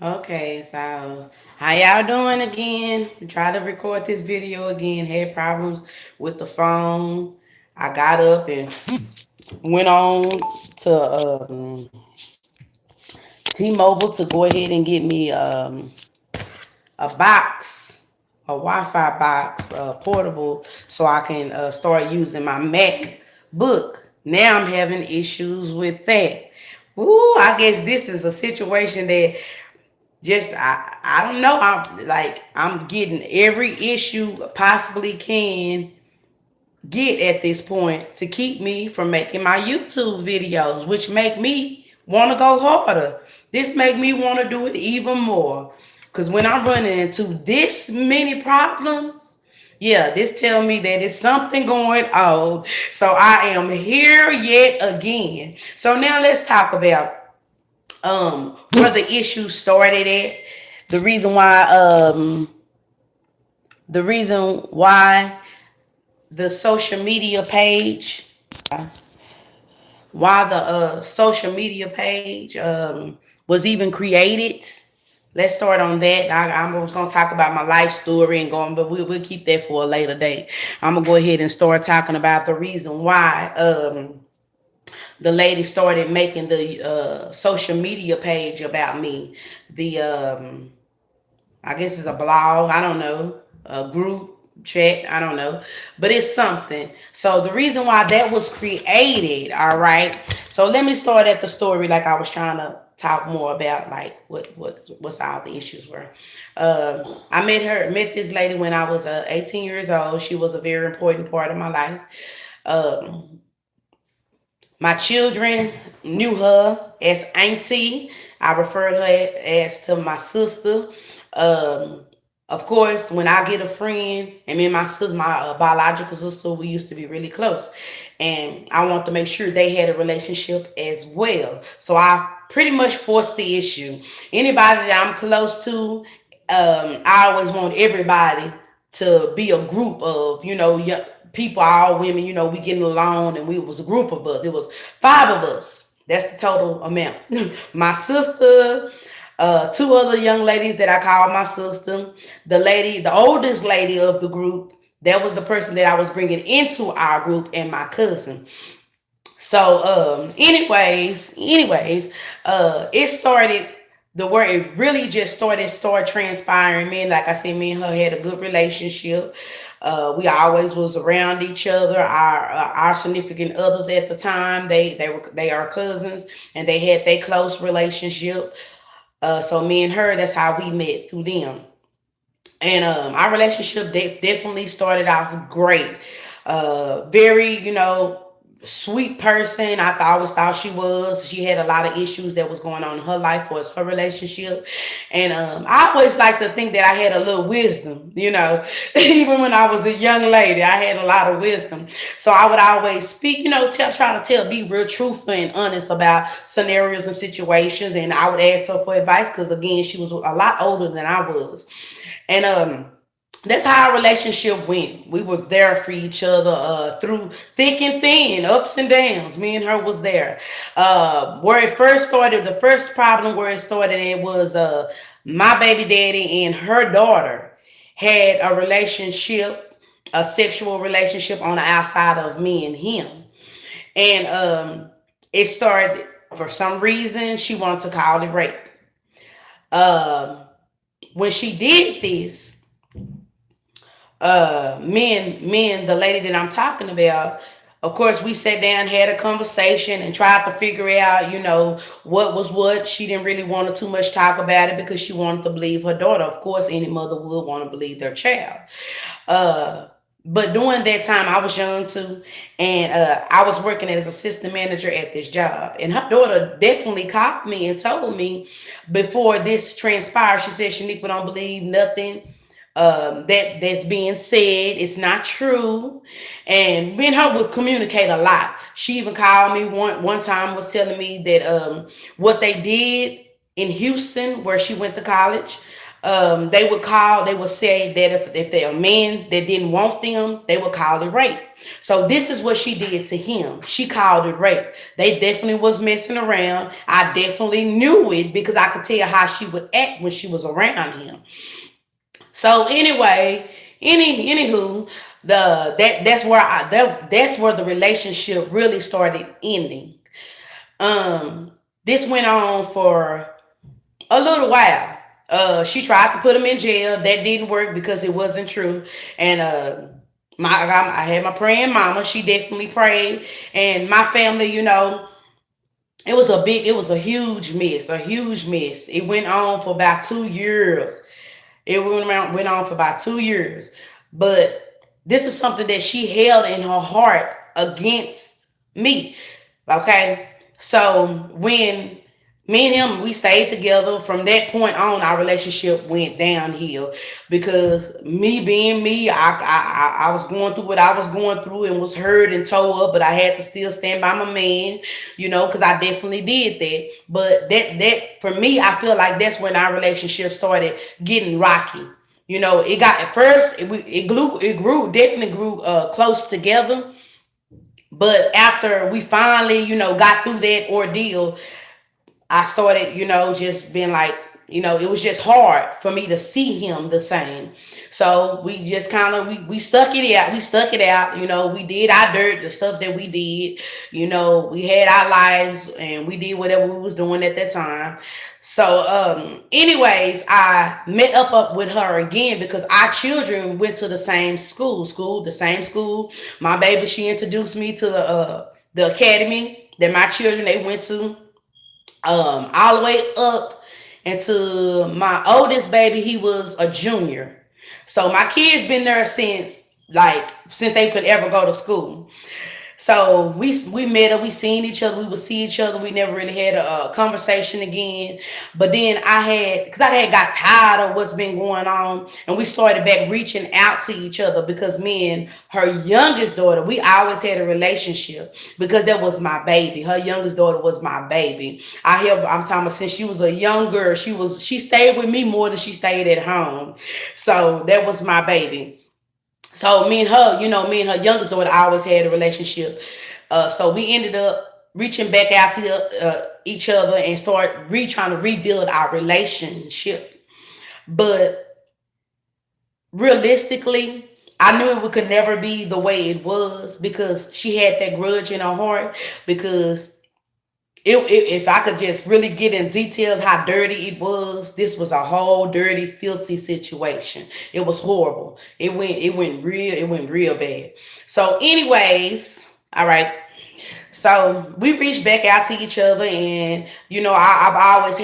Okay, so how y'all doing again? Try to record this video again. Had problems with the phone. I got up and went on to T-Mobile to go ahead and get me a box, a Wi-Fi box, portable, so I can start using my MacBook. Now I'm having issues with that. Ooh, I guess this is a situation that just I don't know. I'm getting every issue possibly can get at this point to keep me from making my YouTube videos, which make me want to go harder. This make me want to do it even more. Cause when I'm running into this many problems, yeah, this tell me that it's something going on. So I am here yet again. So now let's talk about where the issue started at. The reason why the reason why the social media page why the social media page was even created. Let's start on that. I was gonna talk about my life story and going, but we'll keep that for a later date. I'm gonna go ahead and start talking about the reason why the lady started making the social media page about me. The I guess it's a blog. I don't know, a group chat. I don't know, but it's something. So the reason why that was created, all right. So let me start at the story, like I was trying to talk more about, like what's all the issues were. I met this lady when I was 18 years old. She was a very important part of my life. Um, my children knew her as Auntie. I referred her as to my sister. Um, of course, when I get a friend, and me and my sister, my biological sister, we used to be really close, and I want to make sure they had a relationship as well. So I pretty much forced the issue. Anybody that I'm close to, I always want everybody to be a group of, people, all women, we getting along, and we was a group of us. It was five of us. That's the total amount. My sister, two other young ladies that I call my sister, the oldest lady of the group, that was the person that I was bringing into our group, and my cousin. So, it started the where it really just started transpiring. Me, like I said, me and her had a good relationship. We always was around each other. Our significant others at the time, they are cousins, and they had their close relationship. So me and her, that's how we met, through them. And our relationship definitely started off great. Very, sweet person. Always thought she was. She had a lot of issues that was going on in her life for her relationship, and I always like to think that I had a little wisdom. Even when I was a young lady, I had a lot of wisdom. So I would always speak. Try to be real truthful and honest about scenarios and situations, and I would ask her for advice because again, she was a lot older than I was, and that's how our relationship went. We were there for each other through thick and thin, ups and downs. Me and her was there. Where it first started, the first problem where it started, it was my baby daddy and her daughter had a relationship, a sexual relationship on the outside of me and him. And it started, for some reason, she wanted to call it rape. Um, when she did this, me and the lady that I'm talking about, of course, we sat down, had a conversation, and tried to figure out, what was what. She didn't really want to too much talk about it because she wanted to believe her daughter. Of course, any mother would want to believe their child. Uh, but during that time, I was young too, and I was working as assistant manager at this job. And her daughter definitely called me and told me before this transpired. She said, "Shaniqua, don't believe nothing that's being said. It's not true." And me and her would communicate a lot. She even called me one time, was telling me that what they did in Houston, where she went to college. They would call, they would say that if they're a man that didn't want them, they would call it rape. So this is what she did to him. She called it rape. They definitely was messing around. I definitely knew it because I could tell how she would act when she was around him. So anyway, anywho, that's where the relationship really started ending. Um, this went on for a little while. She tried to put him in jail. That didn't work because it wasn't true. And I had my praying mama. She definitely prayed, and my family, it was a huge mess, a huge mess. It went on for about 2 years. Went on for about 2 years. But this is something that she held in her heart against me. Okay. So when me and him, we stayed together. From that point on, our relationship went downhill because me being me, I was going through what I was going through and was hurt and tore up, but I had to still stand by my man, because I definitely did that. But that for me, I feel like that's when our relationship started getting rocky. It got at first definitely grew close together, but after we finally, got through that ordeal, I started, just being like, it was just hard for me to see him the same. So we just kind of we stuck it out. We stuck it out. We did our dirt, the stuff that we did. We had our lives and we did whatever we was doing at that time. So, anyways, I met up with her again because our children went to the same the same school. My baby, she introduced me to the academy that my children they went to, all the way up into my oldest baby. He was a junior, so my kids been there since they could ever go to school. So we met her, we seen each other, we would see each other. We never really had a conversation again. But then because I had got tired of what's been going on, and we started back reaching out to each other because me and her youngest daughter, we always had a relationship because that was my baby. Her youngest daughter was my baby. I'm talking about since she was a young girl, she stayed with me more than she stayed at home. So that was my baby. So me and her youngest daughter always had a relationship. So we ended up reaching back out to each other and start trying to rebuild our relationship. But realistically, I knew it could never be the way it was because she had that grudge in her heart. Because if I could just really get in details how dirty it was, this was a whole dirty, filthy situation. It was horrible. It went real bad. So, anyways, all right. So we reached back out to each other, and I've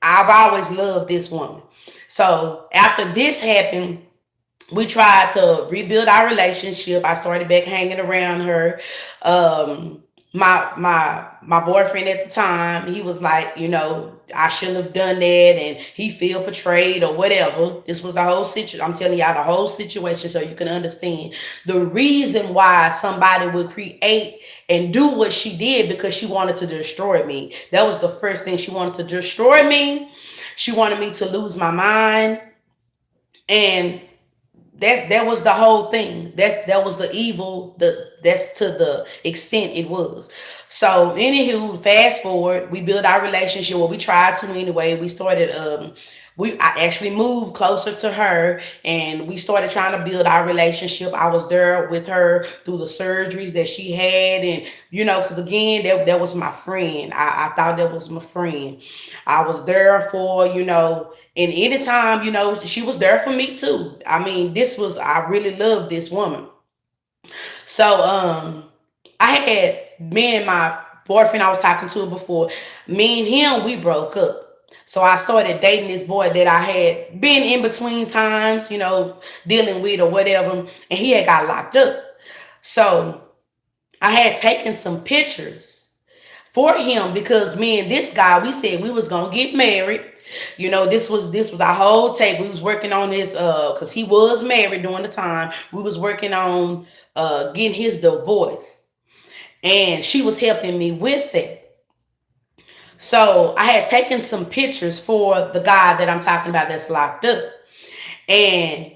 always loved this woman. So after this happened, we tried to rebuild our relationship. I started back hanging around her. My boyfriend at the time, he was like, I shouldn't have done that, and he feel betrayed or whatever. This was the whole situation. I'm telling y'all the whole situation so you can understand the reason why somebody would create and do what she did, because she wanted to destroy me. That was the first thing. She wanted to destroy me. She wanted me to lose my mind, and that was the whole thing. That was the evil. That's to the extent it was. So anywho, fast forward, we built our relationship. Well, we tried to anyway. We started. I actually moved closer to her, and we started trying to build our relationship. I was there with her through the surgeries that she had, and because again, that was my friend. I thought that was my friend. I was there for and anytime she was there for me too. I mean, I really loved this woman. So I had me and my boyfriend I was talking to before. Me and him, we broke up. So I started dating this boy that I had been in between times, dealing with or whatever, and he had got locked up. So I had taken some pictures for him because me and this guy, we said we was gonna get married. This was our whole take. We was working on this because he was married during the time. We was working on getting his divorce, and she was helping me with that. So I had taken some pictures for the guy that I'm talking about that's locked up. And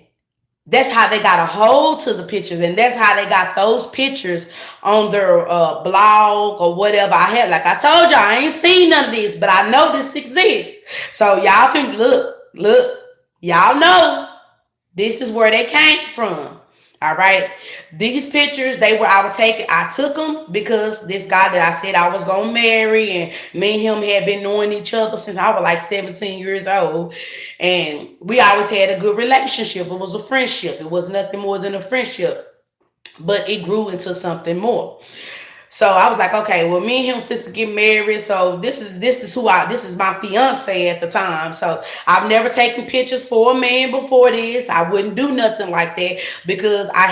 that's how they got a hold to the pictures, and that's how they got those pictures on their blog or whatever. I had, like I told y'all, I ain't seen none of this, but I know this exists. So y'all can look, y'all know this is where they came from. All right. These pictures, I took them because this guy that I said I was going to marry, and me and him had been knowing each other since I was like 17 years old. And we always had a good relationship. It was a friendship. It was nothing more than a friendship, but it grew into something more. So I was like, okay, well, me and him fist to get married. So this is my fiance at the time. So I've never taken pictures for a man before this. I wouldn't do nothing like that because I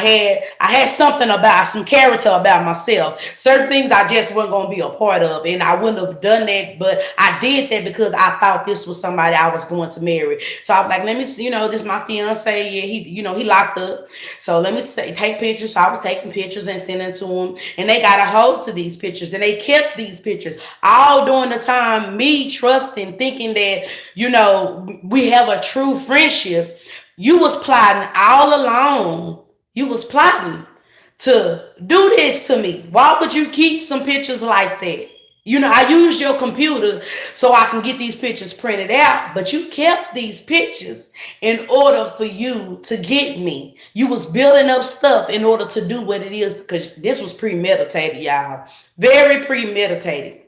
had something about some character about myself. Certain things I just wasn't gonna be a part of, and I wouldn't have done that. But I did that because I thought this was somebody I was going to marry. So I was like, let me see, this is my fiance. Yeah, he locked up. So let me take pictures. So I was taking pictures and sending to him, and they got a hold to these pictures, and they kept these pictures all during the time. Me trusting, thinking that we have a true friendship. You was plotting all along. You was plotting to do this to me. Why would you keep some pictures like that? I used your computer so I can get these pictures printed out, but you kept these pictures in order for you to get me. You was building up stuff in order to do what it is, because this was premeditated, y'all. Very premeditated.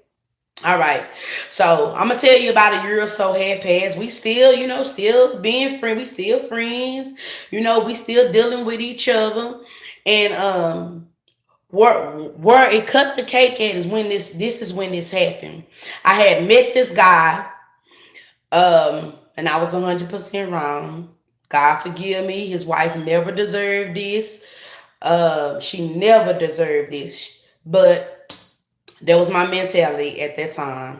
All right. So I'm gonna tell you about a year or so had passed. We still, still being friends. We still friends. We still dealing with each other. And where it cut the cake at is when this is when this happened. I had met this guy, and I was 100% wrong. God forgive me. His wife never deserved this. She never deserved this. But that was my mentality at that time.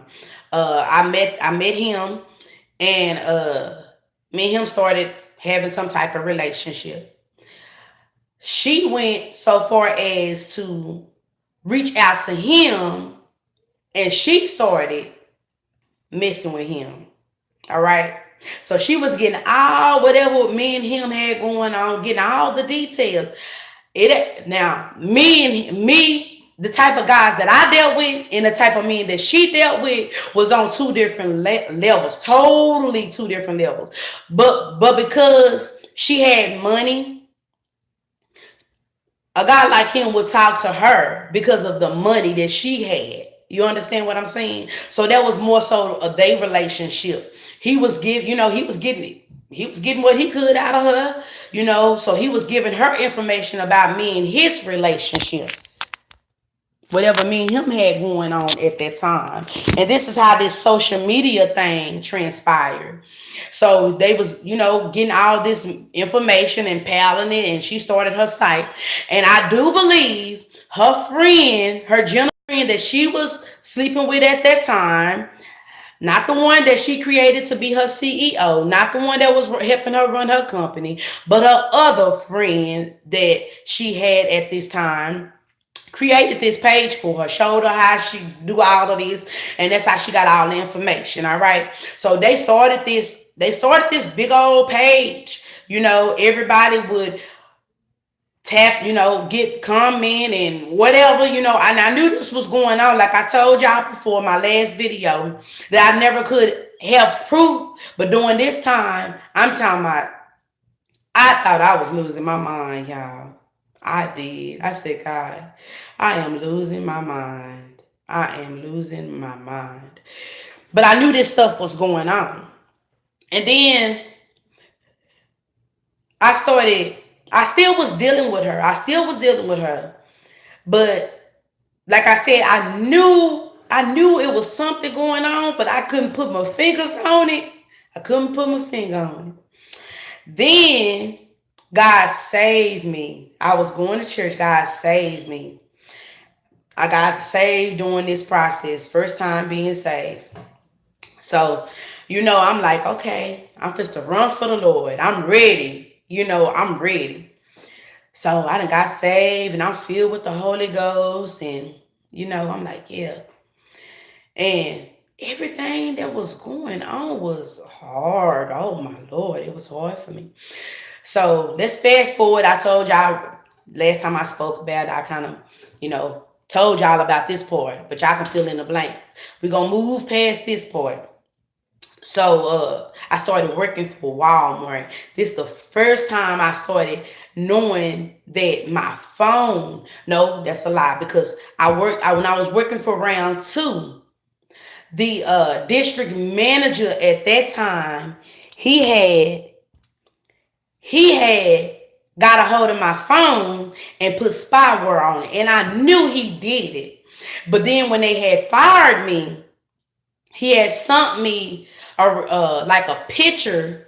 I met him, and me and him started having some type of relationship. She went so far as to reach out to him, and she started messing with him. All right. So she was getting all whatever me and him had going on, getting all the details. Now me, the type of guys that I dealt with and the type of men that she dealt with was on two different levels, totally two different levels. But because she had money, a guy like him would talk to her because of the money that she had. You understand what I'm saying? So that was more so a they relationship. He was getting what he could out of her, so he was giving her information about me and his relationship, whatever me and him had going on at that time. And this is how this social media thing transpired. So they was, getting all this information and piling it, and she started her site. And I do believe her general friend that she was sleeping with at that time, not the one that she created to be her CEO, not the one that was helping her run her company, but her other friend that she had at this time, created this page for her, showed her how she do all of this, and that's how she got all the information. All right. So they started this big old page. Everybody would tap, get comment and whatever, and I knew this was going on. Like I told y'all before my last video, that I never could have proof. But during this time, I'm talking about, I thought I was losing my mind, y'all. I did. I said, God, I am losing my mind. I am losing my mind. But I knew this stuff was going on. And then I still was dealing with her. But like I said, I knew it was something going on, but I couldn't put my fingers on it. I couldn't put my finger on it. Then God saved me. I was going to church. God saved me. I got saved during this process. First time being saved. So, I'm like, okay, I'm just to run for the Lord. I'm ready. I'm ready. So I done got saved, and I'm filled with the Holy Ghost. And, I'm like, yeah. And everything that was going on was hard. Oh my Lord, it was hard for me. So let's fast forward. I told y'all last time I spoke about it, I kind of, told y'all about this part, but y'all can fill in the blanks. We're gonna move past this part. So I started working for Walmart. This is the first time I started knowing that my phone, no, that's a lie, because when I was working for round two, the district manager at that time, he had he had got a hold of my phone and put spyware on it, and I knew he did it. But then when they had fired me, he had sent me like a picture,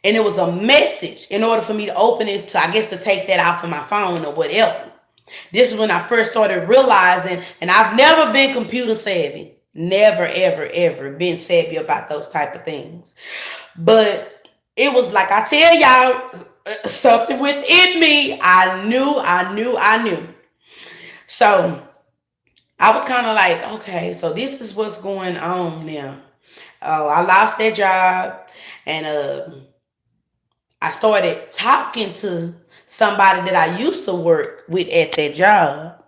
and it was a message in order for me to open it, to I guess to take that out of my phone or whatever. This is when I first started realizing, and I've never been computer savvy. Never, ever, ever been savvy about those type of things. But it was like I tell y'all, something within me. I knew. So I was kind of like, okay, so this is what's going on now. Oh, I lost that job, and I started talking to somebody that I used to work with at that job.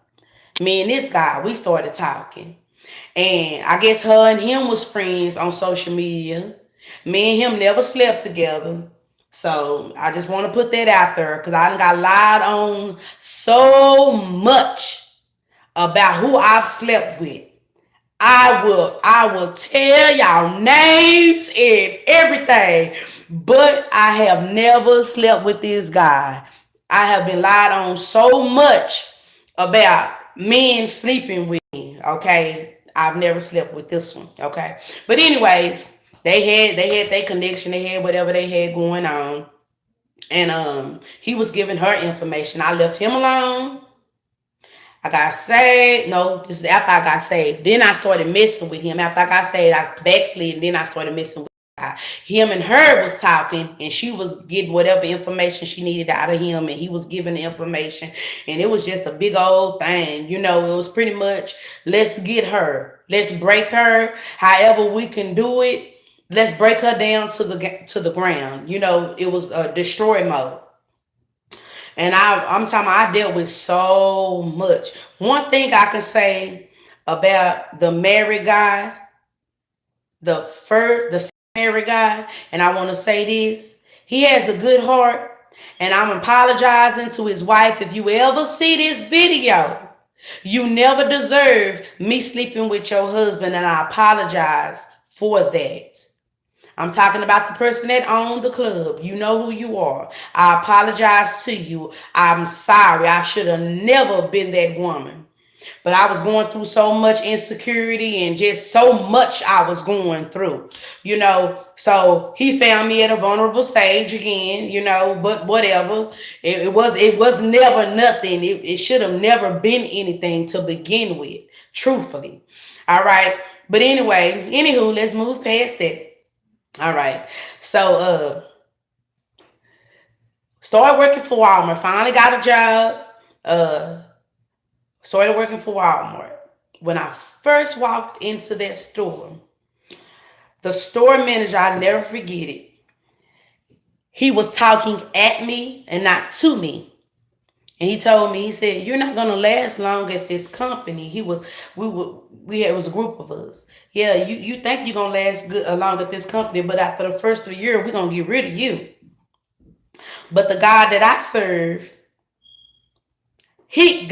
Me and this guy, we started talking. And I guess her and him was friends on social media. Me and him never slept together. So I just want to put that out there because I done got lied on so much about who I've slept with. I will tell y'all names and everything, but I have never slept with this guy. I have been lied on so much about men sleeping with me. Okay, I've never slept with this one. Okay, but anyways, they had their connection. They had whatever they had going on, and he was giving her information. I left him alone. I got saved. No, this is after I got saved. Then I started messing with him. After I got saved, I backslid, and then I started messing with him. Him and her was talking, and she was getting whatever information she needed out of him, and he was giving the information, and it was just a big old thing. It was pretty much, let's get her, let's break her, however we can do it. Let's break her down to the ground. It was a destroy mode. And I'm talking about I dealt with so much. One thing I can say about the married guy, the married guy, and I want to say this, he has a good heart, and I'm apologizing to his wife. If you ever see this video, you never deserve me sleeping with your husband, and I apologize for that. I'm talking about the person that owned the club. You know who you are. I apologize to you. I'm sorry. I should have never been that woman. But I was going through so much insecurity and just so much I was going through, So he found me at a vulnerable stage again, but whatever. It was never nothing. It should have never been anything to begin with, truthfully. All right. But anywho, let's move past that. All right. So started working for Walmart. Finally got a job. Started working for Walmart. When I first walked into that store, the store manager, I'll never forget it. He was talking at me and not to me. And he told me, he said, "You're not gonna last long at this company." It was a group of us. Yeah, you think you're gonna last good long at this company, but after the first 3 years, we're gonna get rid of you. But the God that I serve, he